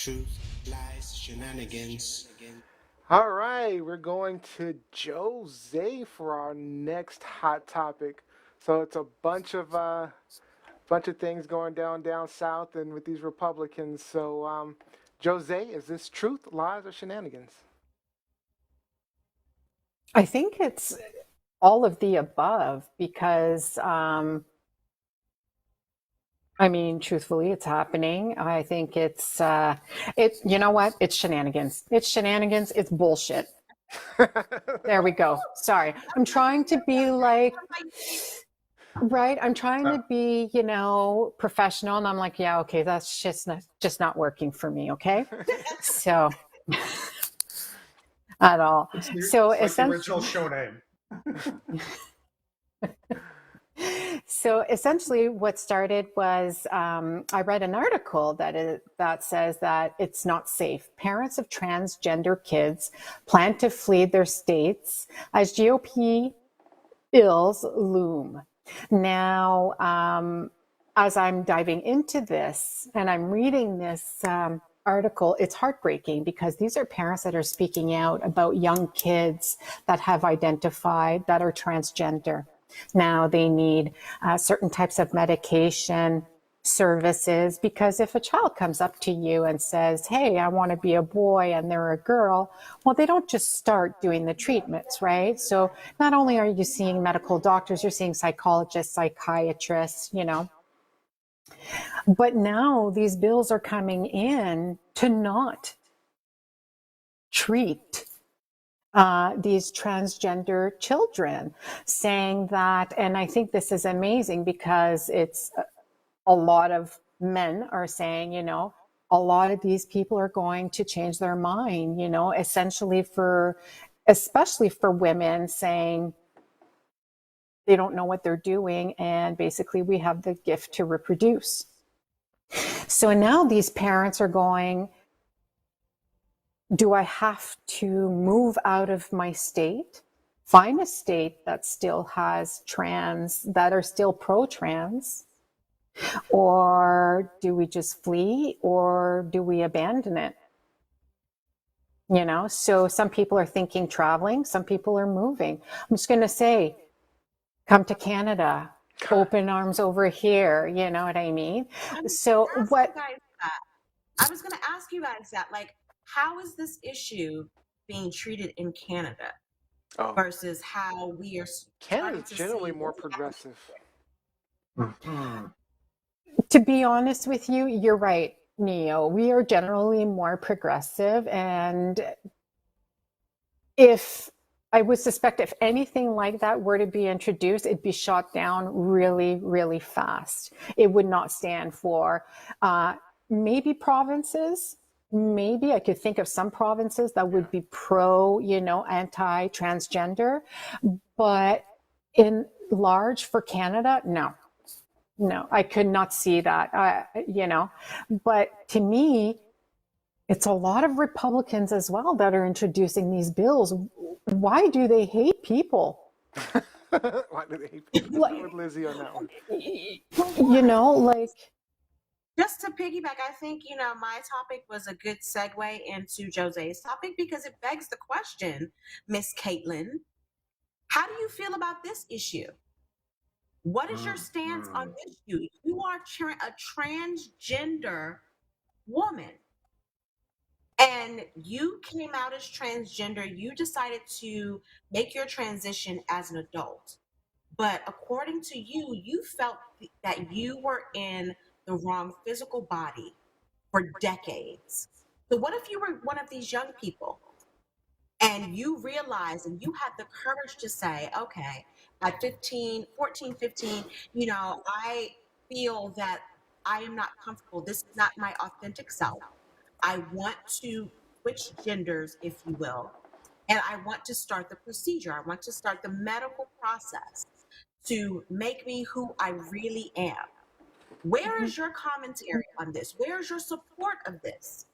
Truth, lies, shenanigans. All right, we're going to Jose for our next hot topic. So it's a bunch of things going down south and with these Republicans. So Jose, is this truth, lies, or shenanigans? I think it's all of the above because, I mean, truthfully, it's happening. I think you know what? It's shenanigans. It's shenanigans. It's bullshit. There we go. Sorry. I'm trying to be like, right. I'm trying to be, professional. And I'm like, yeah, okay, that's just not working for me. Okay. So at all. So It's like the essentially, original show name. So essentially, what started was I read an article that says that it's not safe. Parents of transgender kids plan to flee their states as GOP bills loom. Now, as I'm diving into this and I'm reading this article, it's heartbreaking because these are parents that are speaking out about young kids that have identified that are transgender. Now they need certain types of medication services because if a child comes up to you and says, hey, I want to be a boy and they're a girl, well, they don't just start doing the treatments, right? So not only are you seeing medical doctors, you're seeing psychologists, psychiatrists, but now these bills are coming in to not treat these transgender children, saying that, and I think this is amazing because it's a lot of men are saying, a lot of these people are going to change their mind, essentially especially for women saying they don't know what they're doing. And basically we have the gift to reproduce. So now these parents are going, do I have to move out of my state, find a state that still has that are still pro-trans, or do we just flee or do we abandon it? So some people are thinking traveling, some people are moving. I'm just going to say, come to Canada, open arms over here. You know what I mean? So what? I was going to ask you guys that, like, how is this issue being treated in Canada versus how we are starting Canada's to generally see more progressive. To be honest with you, you're right, Neo. We are generally more progressive. And if I would suspect if anything like that were to be introduced, it'd be shot down really, really fast. It would not stand for maybe provinces. Maybe I could think of some provinces that would be pro, anti-transgender. But in large for Canada, no, I could not see that, but to me, it's a lot of Republicans as well that are introducing these bills. Why do they hate people? Why do they hate people? Like, With Lizzie on that one. Like. Just to piggyback, I think, my topic was a good segue into Jose's topic because it begs the question, Miss Caitlin, how do you feel about this issue? What is your stance on this issue? You are a transgender woman and you came out as transgender. You decided to make your transition as an adult. But according to you, you felt that you were in the wrong physical body for decades. So what if you were one of these young people and you realized and you had the courage to say, okay, at 15, 14, 15, I feel that I am not comfortable. This is not my authentic self. I want to switch genders, if you will, and I want to start the procedure. I want to start the medical process to make me who I really am. Where is your commentary on this? Where is your support of this?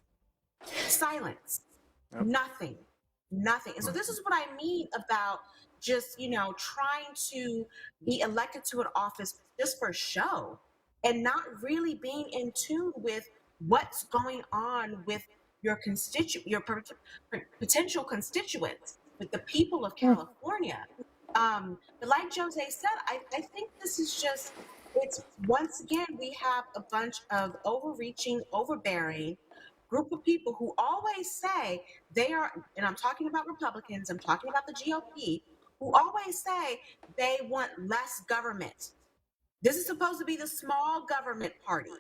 Silence. Yep. Nothing. And so this is what I mean about just, trying to be elected to an office just for show and not really being in tune with what's going on with your potential constituents, with the people of California. But like Jose said, I think this is just, it's once again, we have a bunch of overreaching, overbearing group of people who always say they are, and I'm talking about Republicans, I'm talking about the GOP, who always say they want less government. This is supposed to be the small government party.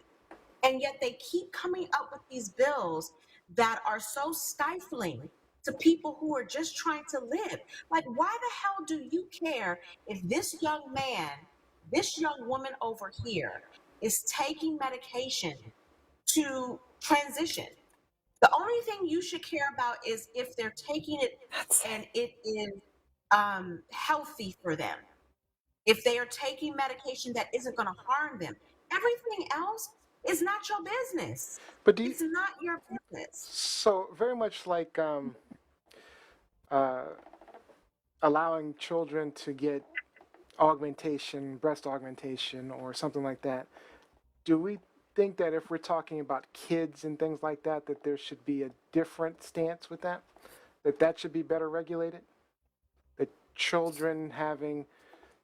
And yet they keep coming up with these bills that are so stifling to people who are just trying to live. Like, why the hell do you care if this young man, this young woman over here is taking medication to transition? The only thing you should care about is if they're taking it and it is healthy for them. If they are taking medication that isn't going to harm them, everything else is not your business. But do you, It's not your business. so very much like uh, allowing children to get augmentation, breast augmentation, or something like that. Do we think that if we're talking about kids and things like that, that there should be a different stance with that? That should be better regulated? That children having,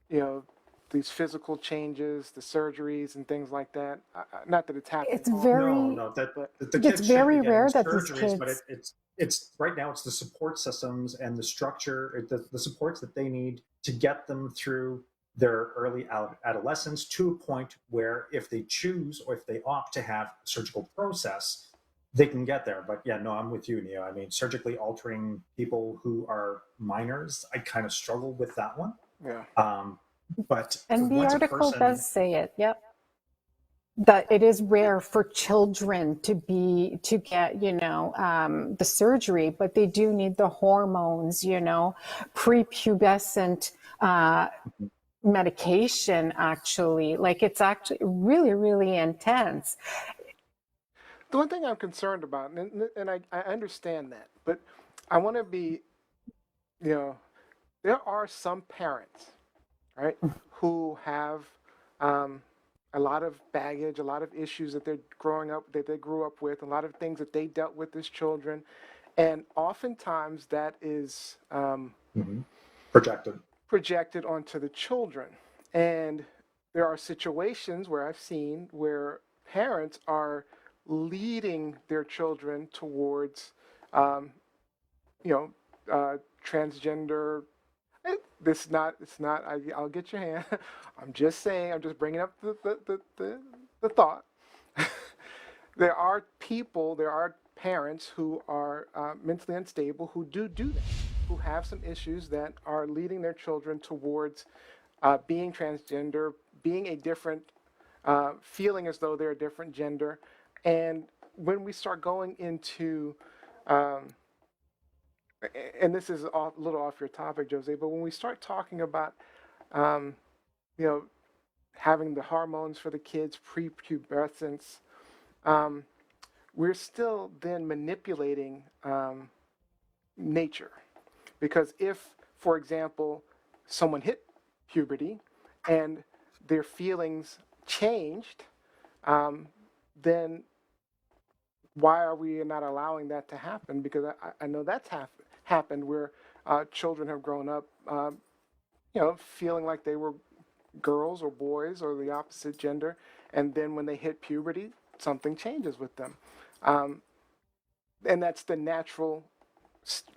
you know, these physical changes, the surgeries and things like that. Not that it's happening. It's all- very, No, that but the it's kids should very be getting rare that these surgeries, but kids, it's right now it's the support systems and the structure, the supports that they need to get them through their early adolescence to a point where if they choose or if they opt to have a surgical process, they can get there. But yeah, no, I'm with you, Neo. I mean, surgically altering people who are minors, I kind of struggle with that one. yeah. But and the once a article person, does say it, yep, that it is rare for children to get, the surgery, but they do need the hormones, prepubescent, medication, actually. Like, it's actually really, really intense. The one thing I'm concerned about, and I understand that, but I want to be, there are some parents, right, who have a lot of baggage, a lot of issues that they're that they grew up with, a lot of things that they dealt with as children, and oftentimes that is projected onto the children. And there are situations where I've seen where parents are leading their children towards, you know, transgender. This not. It's not. I'll get your hand. I'm just saying. I'm just bringing up the thought. There are people. There are parents who are mentally unstable who do that, who have some issues that are leading their children towards being transgender, being a different, feeling as though they're a different gender. And when we start going into, and this is a little off your topic, Jose, but when we start talking about, um, you know, having the hormones for the kids, prepubescence, we're still then manipulating nature. Because if, for example, someone hit puberty and their feelings changed, then why are we not allowing that to happen? Because I know that's happened where children have grown up, feeling like they were girls or boys or the opposite gender, and then when they hit puberty, something changes with them, and that's the natural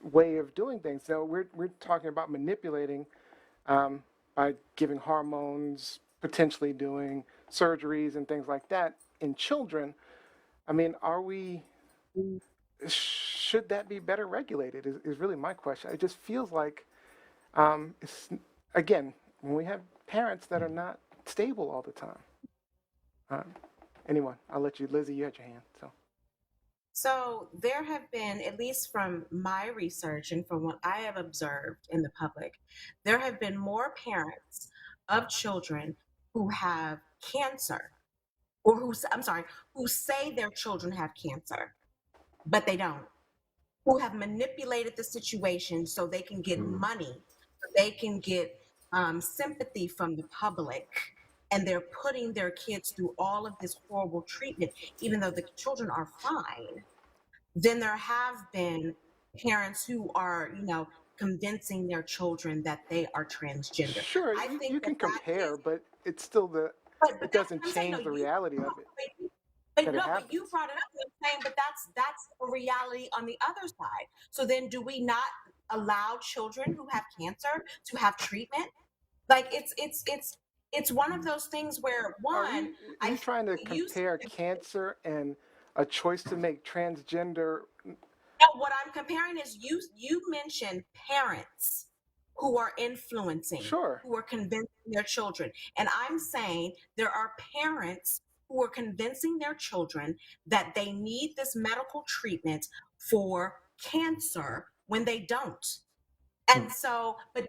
way of doing things. So we're talking about manipulating by giving hormones, potentially doing surgeries and things like that in children. I mean, should that be better regulated is really my question. It just feels like, it's, again, when we have parents that are not stable all the time. Anyone, I'll let you, Lizzie, you had your hand, so. So there have been, at least from my research and from what I have observed in the public, there have been more parents of children who have cancer, or who say their children have cancer, but they don't, who have manipulated the situation so they can get money, so they can get sympathy from the public, and they're putting their kids through all of this horrible treatment, even though the children are fine, then there have been parents who are, convincing their children that they are transgender. Sure, I think you that can that compare, is, but it's still but it that's doesn't what I'm saying. No, change the reality of it but that it no, but you happens. brought it up and I'm saying, but that's a reality on the other side. So then do we not allow children who have cancer to have treatment? Like it's one of those things where one, Are I you think trying to what you compare said. cancer and a choice to make transgender? No, what I'm comparing is you mentioned parents who are influencing, Sure, who are convincing their children. And I'm saying there are parents who are convincing their children that they need this medical treatment for cancer when they don't. And so, but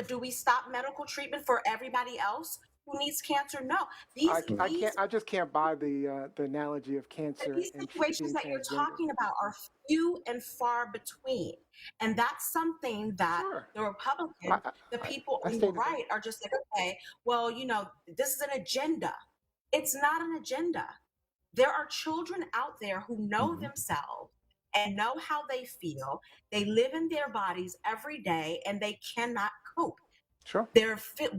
do we stop medical treatment for everybody else who needs cancer? No. These I these can't. I just can't buy the analogy of but cancer these and situations being that you're transgender. talking about are few and far between. And that's something that Sure, the I Republicans, the I, people I on the stated that. right are just like, okay, well, this is an agenda. It's not an agenda. There are children out there who know Mhm. themselves and know how they feel. They live in their bodies every day and they cannot cope. Sure.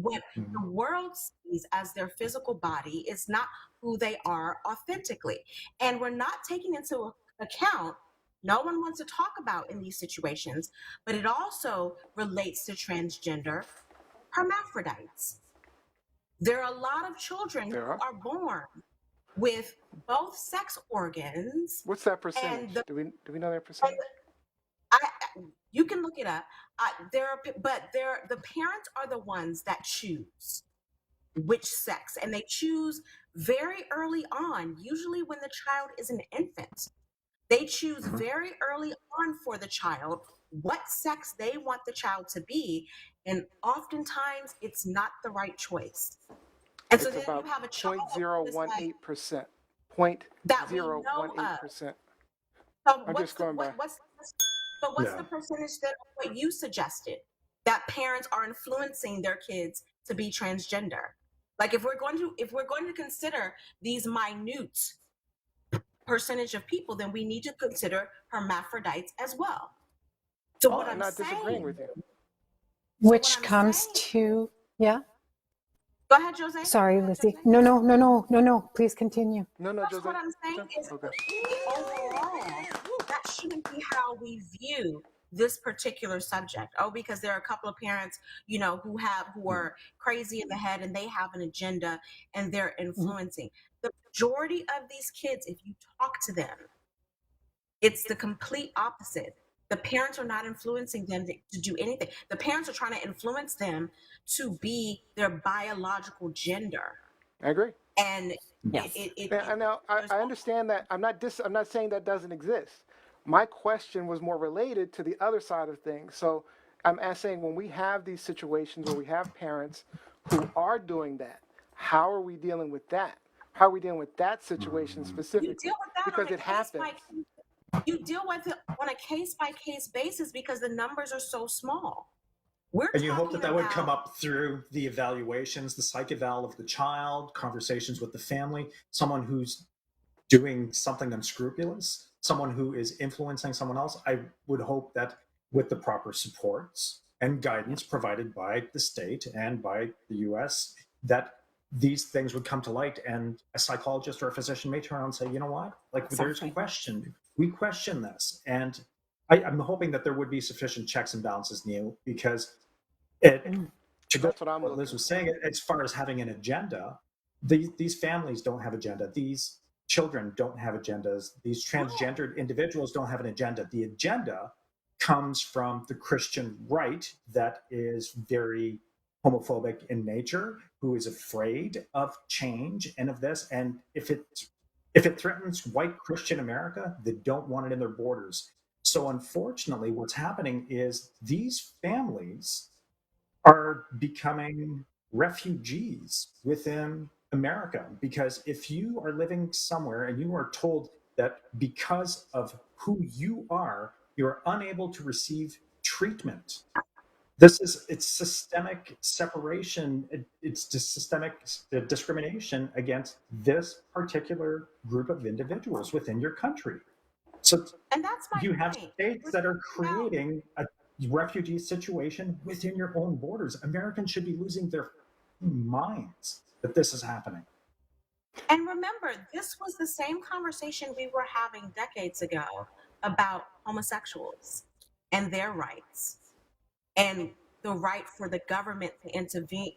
What Mhm. the world sees as their physical body is not who they are authentically. And we're not taking into account, no one wants to talk about in these situations, but it also relates to transgender hermaphrodites. There are a lot of children There who are. are born with both sex organs, What's that and percentage? Do we know that and percentage? I, you can look it up. The parents are the ones that choose which sex, and they choose very early on, usually when the child is an infant. They choose Mhm. very early on for the child what sex they want the child to be, and oftentimes it's not the right choice. And so It's then you about have a child who is like 0.018%. Point that we zero one know eight of. percent. So I'm just going by. what's Yeah. the percentage then of what you suggested, that parents are influencing their kids to be transgender? Like if we're going to consider these minute percentage of people, then we need to consider hermaphrodites as well. So Oh, what I'm I'm not disagreeing saying, with you. so what Which I'm comes saying, to, yeah. go ahead, Jose. Go Sorry, ahead, Lizzie. Jose. No, no, no, no, no, no. Please continue. No, no, That's Jose. what I'm saying is Okay. overall, that shouldn't be how we view this particular subject. Oh, because there are a couple of parents, who are crazy in the head and they have an agenda and they're Mhm. influencing. The majority of these kids, if you talk to them, it's the complete opposite. The parents are not influencing them to do anything. The parents are trying to influence them to be their biological gender. I agree. And Yes. I know. there's I understand that. I'm not saying that doesn't exist. My question was more related to the other side of things. So I'm saying when we have these situations where we have parents who are doing that, how are we dealing with that? How are we dealing with that situation you deal specifically? with that on Because a it case by happens. you deal with it on a case by case basis because the numbers are so small. We're And you hope that talking that would come about up through the evaluations, the psych eval of the child, conversations with the family, someone who's doing something unscrupulous, someone who is influencing someone else. I would hope that with the proper supports and guidance provided by the state and by the US, that these things would come to light and a psychologist or a physician may turn around and say, you know what, like there's Exactly. question, we question this. And I'm hoping that there would be sufficient checks and balances, Neil, because it, to go That's what I'm what Liz looking was for. saying, as far as having an agenda, these families don't have agenda. These children don't have agendas. These no, transgendered individuals don't have an agenda. The agenda comes from the Christian right that is very homophobic in nature, who is afraid of change and of this. And if it threatens white Christian America, they don't want it in their borders. So unfortunately, what's happening is these families are becoming refugees within America. Because if you are living somewhere and you are told that because of who you are, you're unable to receive treatment, It's systemic separation. It's just systemic discrimination against this particular group of individuals within your country. So And that's my you have point. states We're that are talking about, creating a refugee situation within your own borders. Americans should be losing their minds that this is happening. and remember, this was the same conversation we were having decades ago about homosexuals and their rights and the right for the government to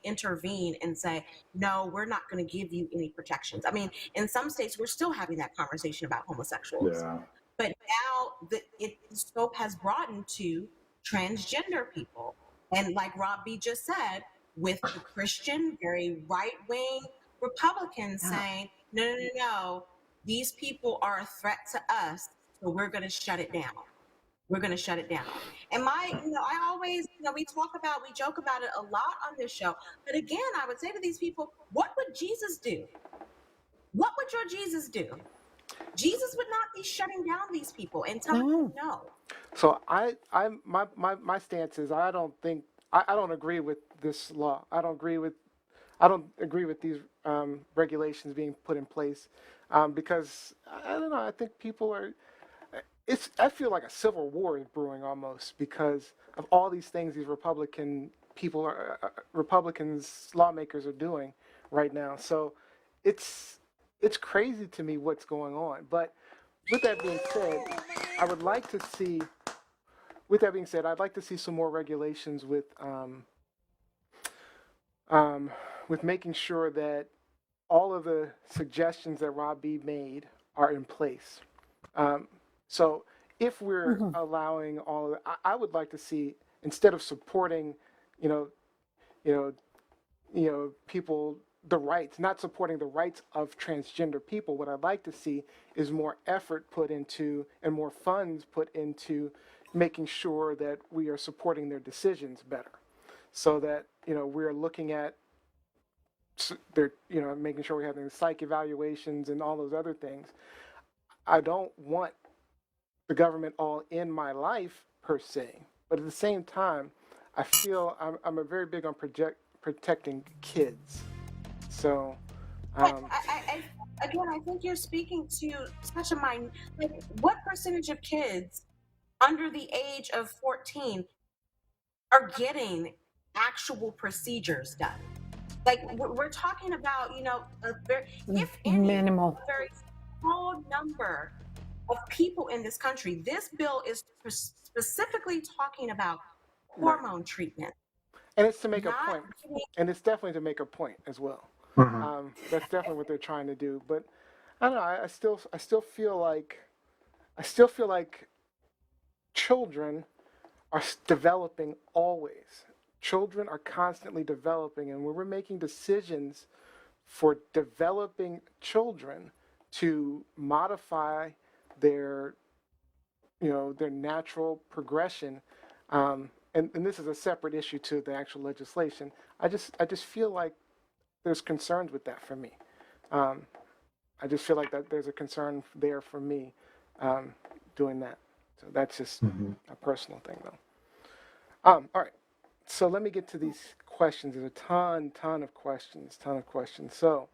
intervene and say, no, we're not going to give you any protections. I mean, in some states, we're still having that conversation about homosexuals. Yeah. But now the scope has broadened to transgender people. And like Rob B just said, with the Christian, very right wing Republicans saying, no, no, no, no, these people are a threat to us, so we're going to shut it down. We're going to shut it down. And I always, we joke about it a lot on this show. But again, I would say to these people, what would Jesus do? What would your Jesus do? Jesus would not be shutting down these people and telling them no. So my stance is I don't agree with this law. I don't agree with these regulations being put in place because I don't know. I think people are. I feel like a civil war is brewing almost because of all these things these Republicans lawmakers are doing right now. So it's crazy to me what's going on. But with that being said, I would like to see. With that being said, I'd like to see some more regulations with making sure that all of the suggestions that Rob B made are in place. So if we're allowing all of it, I would like to see instead of supporting, you know, people the rights, not supporting the rights of transgender people. What I'd like to see is more effort put into and more funds put into making sure that we are supporting their decisions better, so that we're looking at their making sure we're having psych evaluations and all those other things. I don't want the government all in my life per se, but at the same time, I feel I'm a very big on protecting kids. So, But again, I think you're speaking to such a mind. Like, what percentage of kids under the age of 14 are getting actual procedures done? Like, we're talking about, if any, Minimal. a very small number of people in this country. This bill is specifically talking about hormone treatment. and it's to make a Not point, getting- and it's definitely to make a point as well. That's definitely what they're trying to do. But I don't know. I still feel like children are developing always. Children are constantly developing, and when we're making decisions for developing children to modify their their natural progression, and this is a separate issue to the actual legislation. I just feel like there's concerns with that for me. I just feel like that there's a concern there for me doing that. So that's just a personal thing, though. All right. So let me get to these questions. There's a ton of questions. So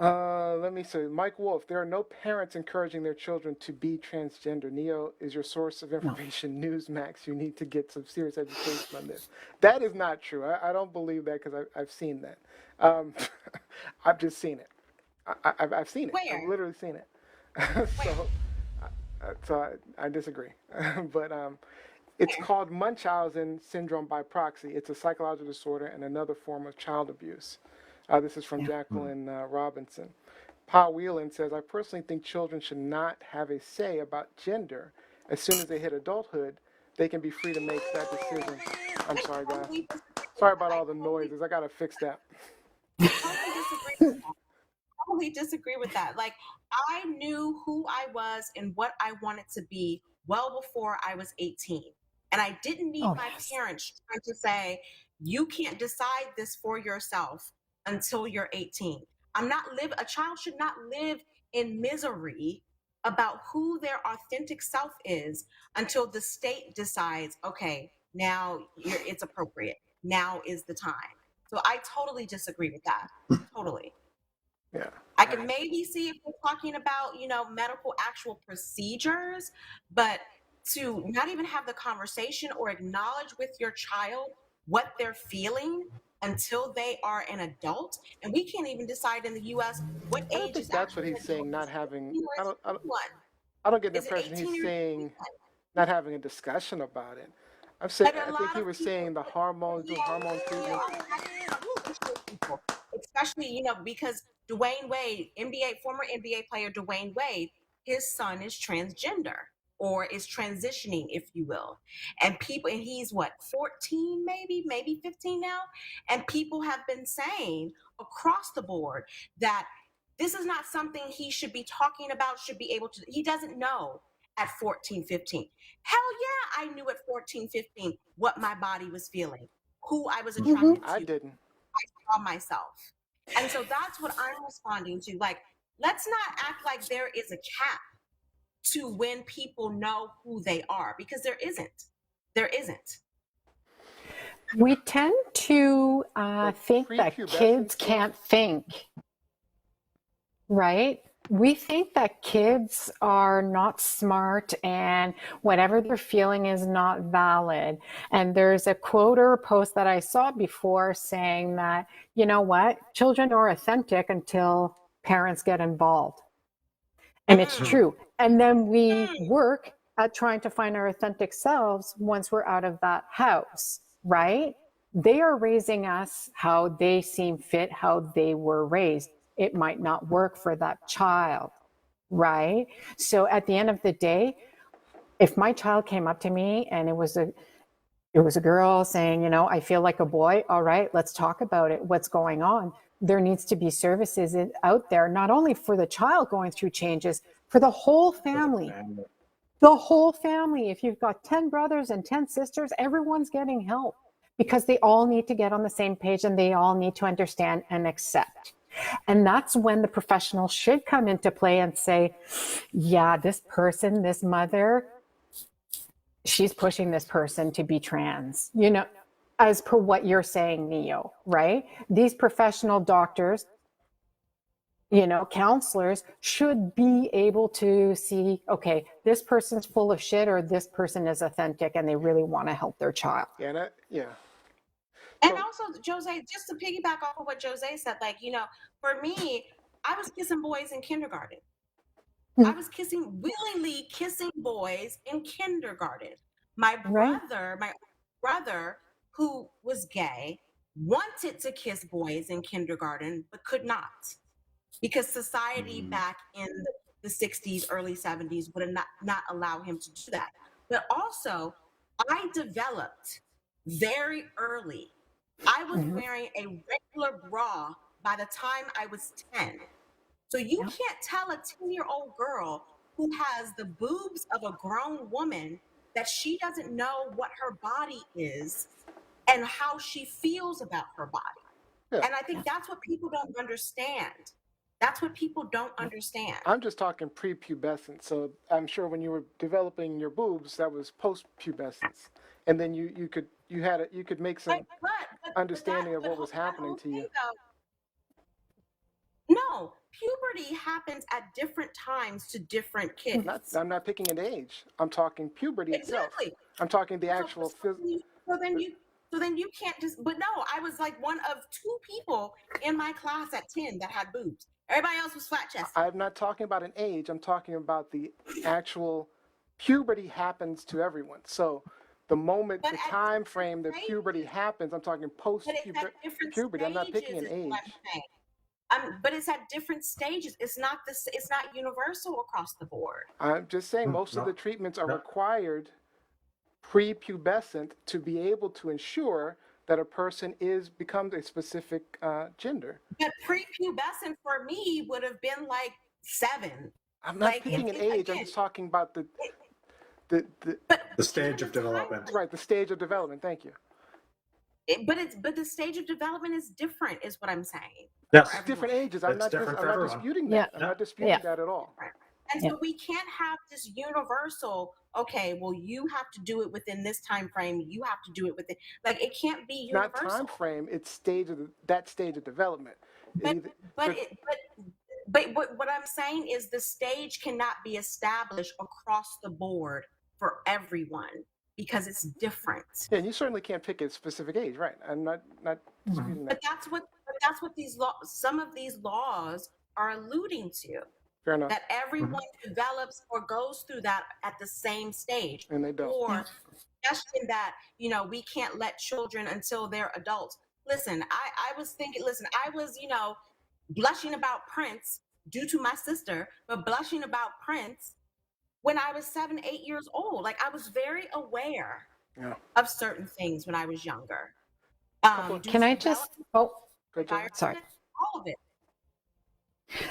let me say, Mike Wolf, there are no parents encouraging their children to be transgender. Neo is your source of information, Newsmax. You need to get some serious education on this. That is not true. I don't believe that because I've seen that. I've just seen it. I've seen it. Where? I've literally seen it. I disagree. But it's called Munchausen syndrome by proxy. It's a psychological disorder and another form of child abuse. This is from Jacqueline Robinson. Pa Whelan says, I personally think children should not have a say about gender. As soon as they hit adulthood, they can be free to make that decision. I'm sorry, guys. Sorry about all the noises. I got to fix that. Totally disagree with that. Like, I knew who I was and what I wanted to be well before I was 18. And I didn't need my parents trying to say, you can't decide this for yourself until you're 18. A child should not live in misery about who their authentic self is until the state decides, okay, now it's appropriate. Now is the time. So I totally disagree with that. Totally. Yeah. I can maybe see if we're talking about, medical actual procedures, but to not even have the conversation or acknowledge with your child what they're feeling until they are an adult. And we can't even decide in the US what I don't age think is that's what actually he's saying. Not having. 18 or is it 21? I don't get the Is it impression 18 he's or saying 21? not having a discussion about it. But a I think lot he of was people, saying the hormones, doing hormone treatments. people, especially, because Dwayne Wade, former NBA player Dwayne Wade, his son is transgender or is transitioning, if you will. And he's what, 14, maybe 15 now? And people have been saying across the board that this is not something he should be talking about, should be able to, he doesn't know at 14, 15. Hell yeah, I knew at 14, 15 what my body was feeling, who I was attracted I to, didn't. saw myself. And so that's what I'm responding to. Like, let's not act like there is a cap to when people know who they are, because there isn't. There isn't. We tend to think that prepubescent kids stuff? can't think, right? We think that kids are not smart and whatever they're feeling is not valid. And there's a quote or a post that I saw before saying that, you know what, children are authentic until parents get involved. And it's true. And then we work at trying to find our authentic selves once we're out of that house, right? They are raising us how they seem fit, how they were raised. It might not work for that child, right? So at the end of the day, if my child came up to me and it was a girl saying, I feel like a boy. All right, let's talk about it. What's going on? There needs to be services out there, not only for the child going through changes, for the whole family. The whole family. If you've got 10 brothers and 10 sisters, everyone's getting help because they all need to get on the same page and they all need to understand and accept. And that's when the professional should come into play and say, yeah, this person, this mother, she's pushing this person to be trans, as per what you're saying, Neo, right? These professional doctors, counselors should be able to see, okay, this person's full of shit or this person is authentic and they really want to help their child. Yeah. And also, Jose, just to piggyback off of what Jose said, for me, I was kissing boys in kindergarten. I was willingly kissing boys in kindergarten. My brother, who was gay, wanted to kiss boys in kindergarten, but could not, because society back in the 60s, early 70s would not allow him to do that. But also, I developed very early. I was wearing a regular bra by the time I was 10. So you can't tell a 10-year-old girl who has the boobs of a grown woman that she doesn't know what her body is and how she feels about her body. Yeah. And I think that's what people don't understand. That's what people don't understand. I'm just talking prepubescent. So I'm sure when you were developing your boobs, that was post-pubescence, and then you could make some understanding of what was happening to you. No, puberty happens at different times to different kids. I'm not picking an age. I'm talking puberty itself. I'm talking the actual. So then you can't just. But no, I was like one of 2 people in my class at 10 that had boobs. Everybody else was flat chested. I'm not talking about an age. I'm talking about the actual puberty happens to everyone. So the moment, the time frame that puberty happens, I'm talking post-puberty. I'm not picking an age. But it's at different stages. It's not universal across the board. I'm just saying most of the treatments are required prepubescent to be able to ensure that a person becomes a specific gender. But prepubescent for me would have been like 7. I'm not picking an age. I'm just talking about the stage of development. Right, the stage of development. Thank you. But the stage of development is different, is what I'm saying. Yes, different ages. I'm not disputing that. Yeah. I'm not disputing that at all. And so we can't have this universal, okay, well, you have to do it within this time frame. You have to do it within, like, it can't be Not universal. time frame, it's that stage of development. But what I'm saying is the stage cannot be established across the board for everyone because it's different. Yeah, and you certainly can't pick a specific age, right? I'm not disputing that. But that's what some of these laws are alluding to. Fair enough. That everyone develops or goes through that at the same stage. And they don't. Or suggestion that, we can't let children until they're adults. Listen, I was thinking, I was, blushing about Prince due to my sister, but blushing about Prince when I was 7, 8 years old. Like, I was very aware of certain things when I was younger. Can I just, sorry. All of it.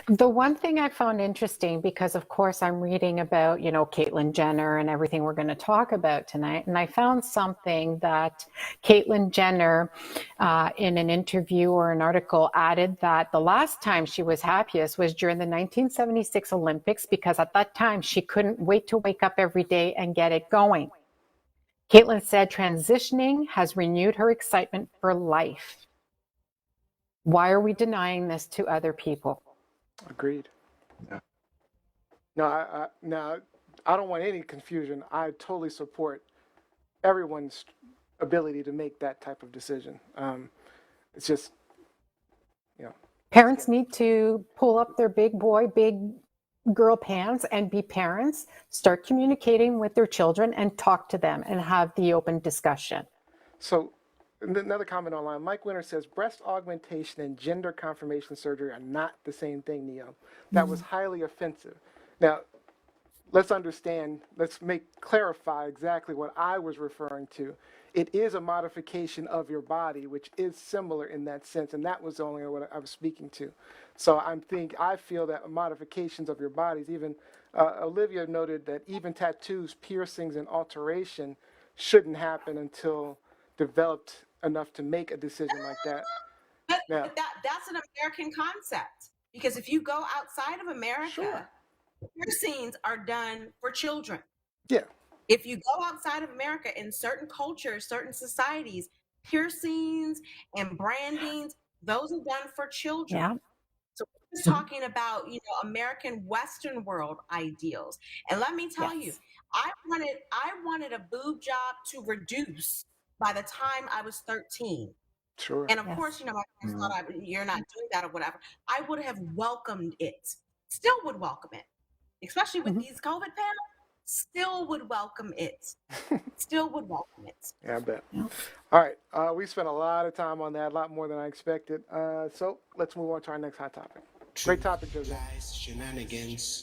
The one thing I found interesting, because of course I'm reading about, Caitlyn Jenner and everything we're going to talk about tonight. And I found something that Caitlyn Jenner, in an interview or an article, added that the last time she was happiest was during the 1976 Olympics, because at that time she couldn't wait to wake up every day and get it going. Caitlyn said transitioning has renewed her excitement for life. Why are we denying this to other people? Agreed. Yeah. No, I don't want any confusion. I totally support everyone's ability to make that type of decision. It's just, Parents need to pull up their big boy, big girl pants and be parents, start communicating with their children and talk to them and have the open discussion. So, another comment online. Mike Winter says breast augmentation and gender confirmation surgery are not the same thing, Neo. That was highly offensive. Now, let's clarify exactly what I was referring to. It is a modification of your body, which is similar in that sense, and that was only what I was speaking to. So I feel that modifications of your bodies, even Olivia noted that even tattoos, piercings, and alteration shouldn't happen until developed enough to make a decision like that. But that's an American concept, because if you go outside of America, piercings are done for children. Yeah. If you go outside of America, in certain cultures, certain societies, piercings and brandings, those are done for children. Yeah. So we're just talking about, American Western world ideals. And let me tell you, I wanted a boob job to reduce by the time I was 13. Sure. And of course, my parents thought you're not doing that or whatever. I would have welcomed it. Still would welcome it. Especially with these COVID panels. Still would welcome it. Still would welcome it. Yeah, I bet. Yeah. All right. We spent a lot of time on that, a lot more than I expected. So let's move on to our next hot topic. Great topic, Jose. Lies, shenanigans,